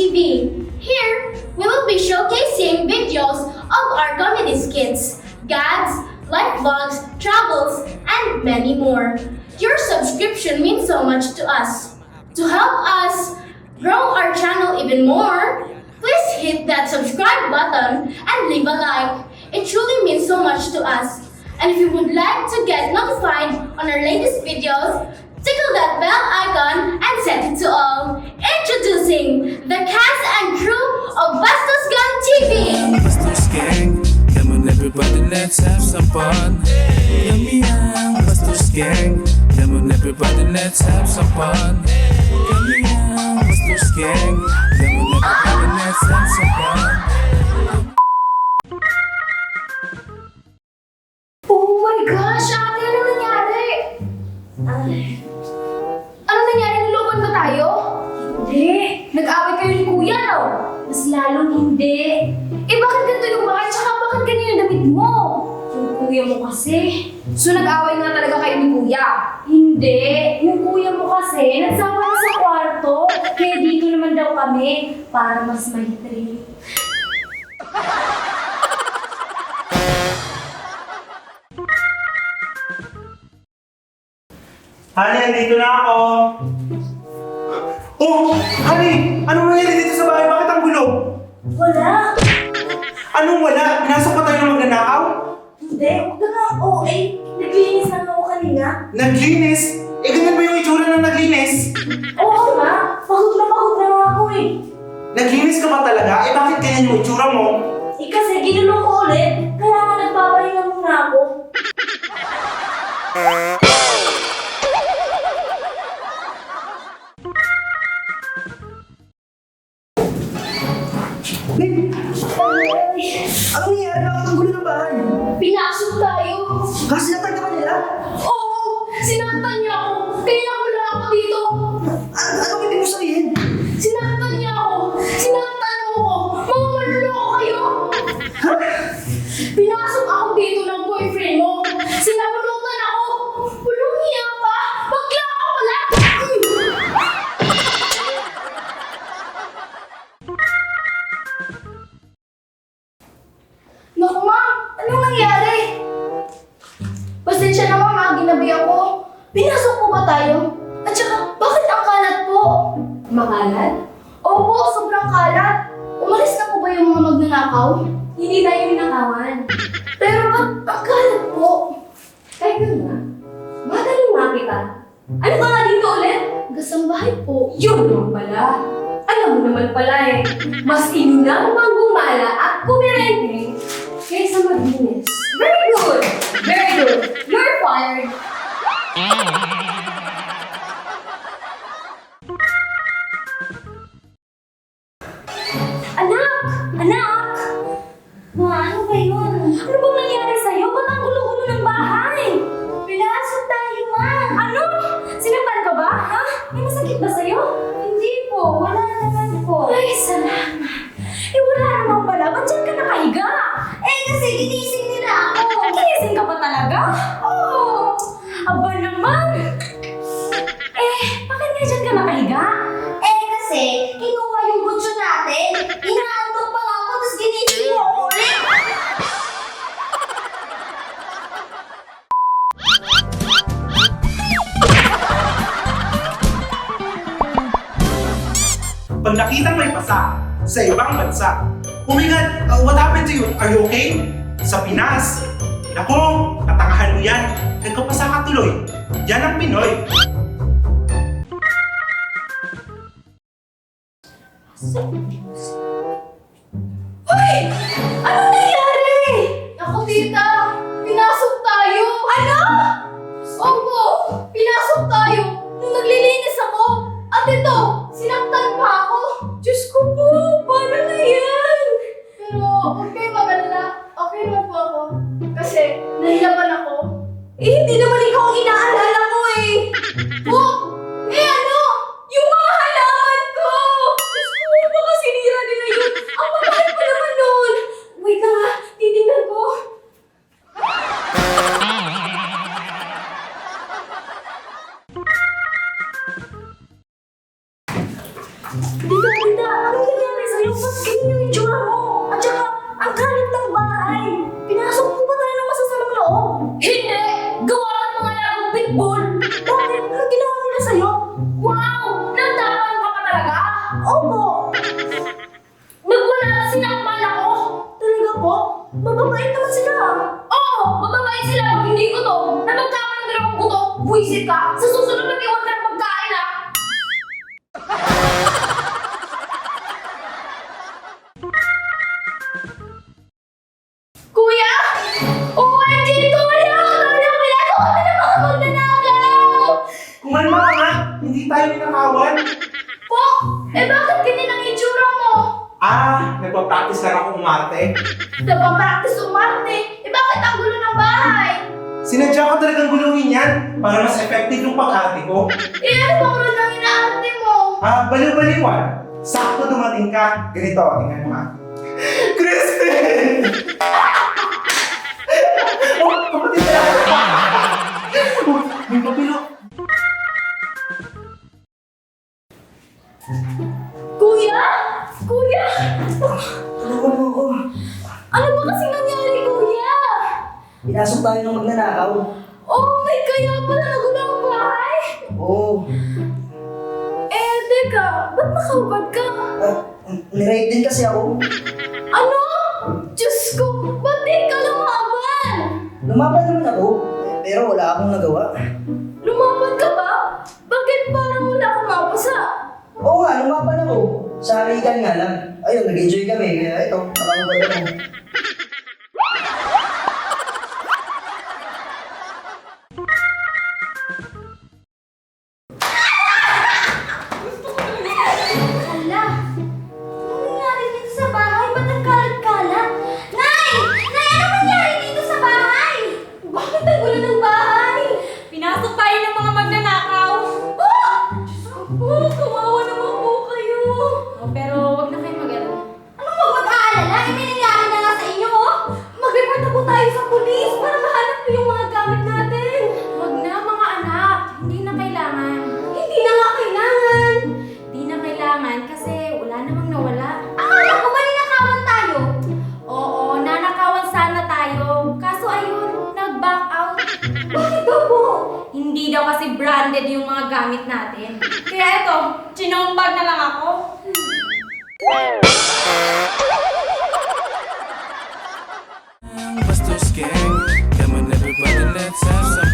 TV. Here, we will be showcasing videos of our comedy skits, gags, life vlogs, travels, and many more. Your subscription means so much to us. To help us grow our channel even more, please hit that subscribe button and leave a like. It truly means so much to us. And if you would like to get notified on our latest videos, tickle that bell icon and set it to all. Introducing the cast and crew of Bastos Gang TV! Bastos Gang, come on everybody, let's have some fun. Yummy yum, Bastos Gang, come on everybody, let's have some fun. Yummy yum, Bastos Gang, come on everybody, let's have some fun. Oh my gosh, ate! Ano nangyari? Ano nangyari? Niloban ba tayo? Hindi. Nag-away kayo ni kuya, no? Mas lalong hindi. Eh bakit ganito yung bahay? Tsaka bakit ganyan yung damit mo? Yung kuya mo kasi. So nag-away nga talaga kayo ni kuya? Hindi. Yung kuya mo kasi, nagsama na sa kwarto. Kaya dito naman daw kami para mas may thrill. Honey, andito na ako. Oh, honey! Anong nangyari dito sa bahay? Bakit ang gulo? Wala. Anong wala? Pinasok pa tayo ng magnanakaw? Hindi. Huwag na nga ang OA. Naglinis na nga ako kanina. Naglinis? Eh, ganyan ba yung itsura ng naglinis? Oo nga. Pagod na nga ako eh. Naglinis ka ba talaga? Eh, bakit ganyan yung itsura mo? Eh kasi ginulong ko ulit. Kaya nga nagpapahinga muna ako. Babe! Anong nangyari? Bakit ang gulo ng bahay? Pinasok tayo! Kasi natag ka ba nila? Oo! Sinaktan niya ako! Kaya wala ako dito! Anong ibig mo sabihin? Sinaktan niya ako! Sinaktan mo ako! Mga manloloko kayo! Ha? Pinasok ako dito ng boyfriend mo! Sinabunutan ako! Walang hiya pa! Bakla ka pala! Naku ma'am! Anong nangyari? Pasensya na ma'am, ginabi ako. Pinasok po ba tayo? At saka, bakit ang kalat po? Makalat? Opo, sobrang kalat. Umalis na po ba yung mga magnanakaw? Hindi tayo ninakawan. Pero ba't ang kalat po? Teka nga. Matanong nga kita. Ano ka nga dito ulit? Gasang bahay po. Yun naman pala. Alam mo naman pala eh. Mas inuna mang gumala at kumirente kaysa maglinis. Very good! Very good! You're fired! Anak! Anak! Ma, ano ba yun? Ano bang nangyari sa'yo? Ba't ang gulo-gulo ng bahay? Pinasok tayo, ma! Ano? Sinaktan ka ba? Ha? May masakit ba sa'yo? Hindi po. Wala naman po. Ay, salamat. Eh, wala naman pala. Ba't dyan ka nakahiga? Eh, kasi ginising nila ako. Ginising ka pa talaga? Oo. Aba naman. Eh, bakit nga dyan ka nakahiga? Eh kasi, kinuha yung butso natin. Inaantok pa nga ako, tapos ginising mo ako ulit. Pag nakitang may pasa sa ibang bansa, oh my God, what happened to you? Are you okay? Sa Pinas? Nako, katangahan mo yan. Nagkapasa ka tuloy. Yan ang Pinoy. Hoy! Anong nangyari? Ako tita, pinasok tayo. Ano? Opo, pinasok tayo. Nung naglilinis ako. At ito, sinaktan pa ako. Diyos ko po, paano na yan? Pero huwag kayo mag-alala. Okay lang po ako. Kasi nahilaban ako. Eh, hindi naman ikaw ang inaalala ko eh. Oh! Eh ano? Yung mga halaman ko! Diyos ko, baka sinira nila yun. Ang mamahal ko naman nun. Wait lang ha, titignan ko. Dita, anong nangyari? Ayusin yung itsura mo. At saka, ang kalit ng bahay. Pinasok po ba tayo ng masasamang loob? Hindi! Gawa ka mga larong pitbull! Bakit? Ano ginawa nila sa'yo? Wow! Nagtapang ka pa talaga? Opo! Nagwala sinakmal ako! Talaga po? Mababait naman sila. Oo! Mababait sila pag hindi ko to. Na magkama ng dalawang buto. Buisit ka! Sa susunod mag-iwan ka ng pagkain ah! Kuya! OMG, kuya! Ano pinagawa ka ng mga magnanakaw? Kumalma ka nga, hindi tayo ninakawan. Po, eh bakit ganyan ang itsura mo? Nagpa-practice lang ako umarte. Nagpa-practice umarte. Eh bakit ang gulo ng bahay? Sinadya ko talagang guluhin yan para mas effective yung paghati ko. Eh ano bang role ng inaarte mo? Baliw-baliwan. Sakto dumating ka. Ganito, tingnan mo nga. Crispin! Oh, kapatid na lang. Oh, may papilo. Kuya? Kuya? Tulungan mo ako. Ano ba kasing nangyari, kuya? Pinasok tayo ng magnanakaw. Oh my, kaya pala nagulo ang bahay? Oo. Eh, teka, ba't nakahubad ka? Nirape din kasi ako. Ano? Diyos ko, ba't di ka lumaban? Lumaban naman ako, pero wala akong nagawa. Lumaban ka ba? Bakit parang wala kang mapasa? Oo nga, lumaban ako. Sa halikan nga lang. Ayun, nag-enjoy kami. Kaya ito, nakakabal ako. Hala, ano nangyari dito sa bahay? Ba't ang kalat-kalat? Nay! Nay, ano nangyari dito sa bahay? Bakit ang gulo ng bahay? Pinasok tayo ng mga magnanakaw. Oh, kawawa naman po kayo. Pero wag na kayo mag-alala. Anong wag mag-aalala? Eh, may nangyari na nga sa inyo, oh. Mag-report na po tayo sa pulis para mahanap po yung mga gamit natin. Wag na, mga anak. Hindi na kailangan. Hindi na nga kailangan. Hindi na kailangan kasi wala namang nawala. Akala ko ba ninakawan tayo? Oo, nanakawan sana tayo. Kaso ayun, nag-back out. Bakit daw po? Hindi daw kasi branded yung mga gamit natin. Kaya eto, chinumbag na lang ako. Bastos Gang, come on everybody, let's have some